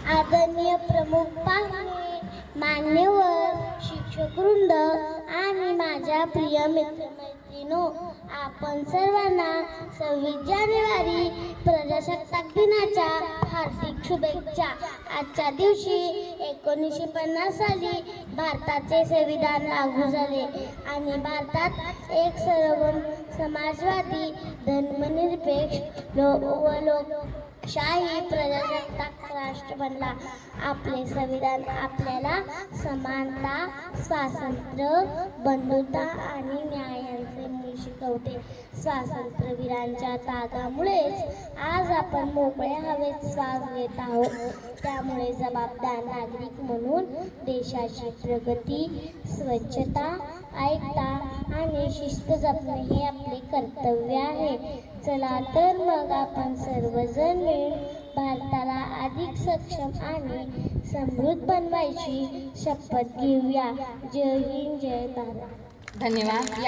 आदरणीय प्रमुख पाहुणे, मान्यवर शिक्षकवृंद आणि माझ्या प्रिय मित्रमैत्रिणींनो, आपण सर्वांना 26 जानेवारी प्रजासत्ताक दिनाच्या हार्दिक शुभेच्छा. आजच्या दिवशी 1950 साली भारताचे संविधान लागू झाले आणि भारतात एक सर्व समाजवादी, धर्मनिरपेक्ष व लोकशाही प्रजासत्ताक राष्ट्र बनला. आपले संविधान आपल्याला समानता, स्वातंत्र्य, बंधुता आणि न्यायाचे मूळ शिकवते. स्वातंत्र्यवीरांच्या त्यागामुळेच आज आपण मोकळ्या हवेत श्वास घेत आहोत. त्यामुळे जबाबदार नागरिक म्हणून देशाची प्रगती, स्वच्छता, ऐकता आणि शिस्त जपणे हे आपले कर्तव्य आहे. चला तर मग आपण सर्वजण मिळून भारताला अधिक सक्षम आणि समृद्ध बनवायची शपथ घेऊया. जय हिंद, जय भारत. धन्यवाद.